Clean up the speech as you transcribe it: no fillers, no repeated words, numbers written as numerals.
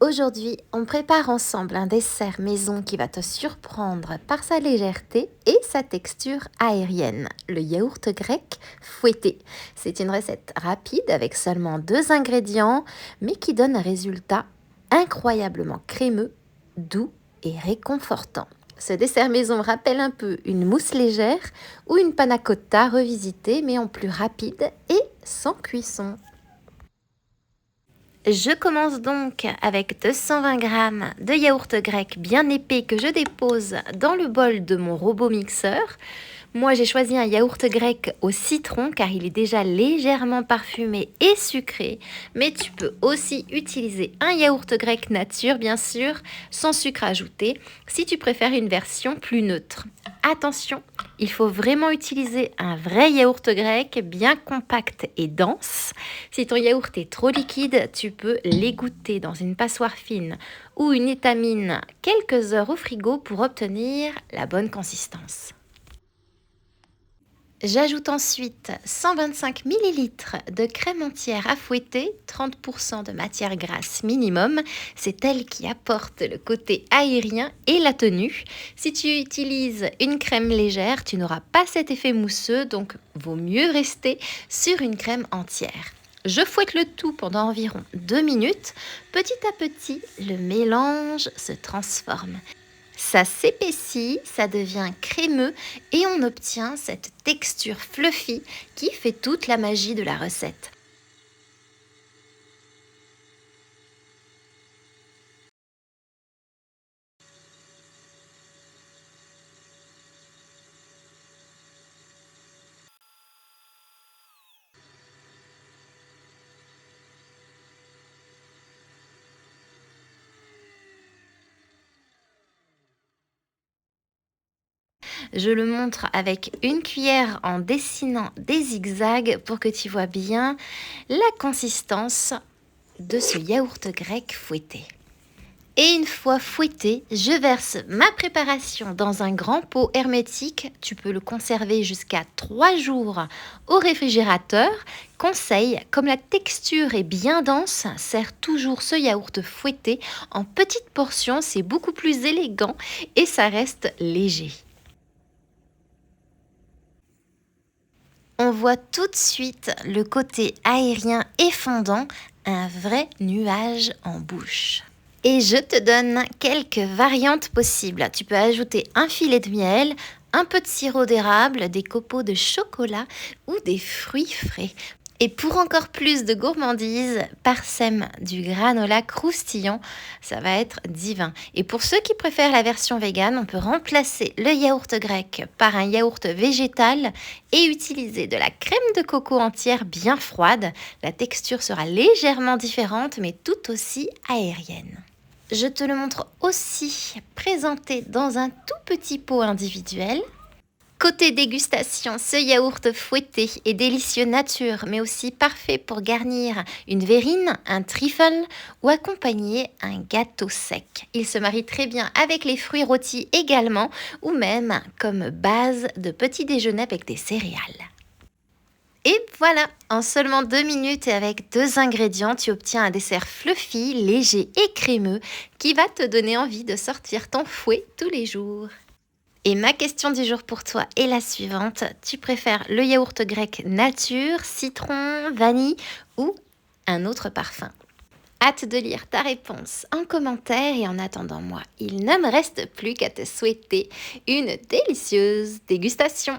Aujourd'hui, on prépare ensemble un dessert maison qui va te surprendre par sa légèreté et sa texture aérienne, le yaourt grec fouetté. C'est une recette rapide avec seulement 2 ingrédients, mais qui donne un résultat incroyablement crémeux, doux et réconfortant. Ce dessert maison rappelle un peu une mousse légère ou une panna cotta revisitée, mais en plus rapide et sans cuisson. Je commence donc avec 220 g de yaourt grec bien épais que je dépose dans le bol de mon robot mixeur. Moi, j'ai choisi un yaourt grec au citron car il est déjà légèrement parfumé et sucré. Mais tu peux aussi utiliser un yaourt grec nature, bien sûr, sans sucre ajouté, si tu préfères une version plus neutre. Attention, il faut vraiment utiliser un vrai yaourt grec bien compact et dense. Si ton yaourt est trop liquide, tu peux l'égoutter dans une passoire fine ou une étamine quelques heures au frigo pour obtenir la bonne consistance. J'ajoute ensuite 125 ml de crème entière à fouetter, 30% de matière grasse minimum. C'est elle qui apporte le côté aérien et la tenue. Si tu utilises une crème légère, tu n'auras pas cet effet mousseux, donc vaut mieux rester sur une crème entière. Je fouette le tout pendant environ 2 minutes. Petit à petit, le mélange se transforme. Ça s'épaissit, ça devient crémeux et on obtient cette texture fluffy qui fait toute la magie de la recette. Je le montre avec une cuillère en dessinant des zigzags pour que tu vois bien la consistance de ce yaourt grec fouetté. Et une fois fouetté, je verse ma préparation dans un grand pot hermétique. Tu peux le conserver jusqu'à 3 jours au réfrigérateur. Conseil, comme la texture est bien dense, sers toujours ce yaourt fouetté en petites portions. C'est beaucoup plus élégant et ça reste léger. On voit tout de suite le côté aérien et fondant, un vrai nuage en bouche. Et je te donne quelques variantes possibles. Tu peux ajouter un filet de miel, un peu de sirop d'érable, des copeaux de chocolat ou des fruits frais. Et pour encore plus de gourmandise, parsème du granola croustillant, ça va être divin. Et pour ceux qui préfèrent la version végane, on peut remplacer le yaourt grec par un yaourt végétal et utiliser de la crème de coco entière bien froide. La texture sera légèrement différente mais tout aussi aérienne. Je te le montre aussi présenté dans un tout petit pot individuel. Côté dégustation, ce yaourt fouetté est délicieux nature, mais aussi parfait pour garnir une verrine, un trifle ou accompagner un gâteau sec. Il se marie très bien avec les fruits rôtis également, ou même comme base de petit déjeuner avec des céréales. Et voilà, en seulement 2 minutes et avec 2 ingrédients, tu obtiens un dessert fluffy, léger et crémeux qui va te donner envie de sortir ton fouet tous les jours. Et ma question du jour pour toi est la suivante. Tu préfères le yaourt grec nature, citron, vanille ou un autre parfum? Hâte de lire ta réponse en commentaire et en attendant moi, il ne me reste plus qu'à te souhaiter une délicieuse dégustation.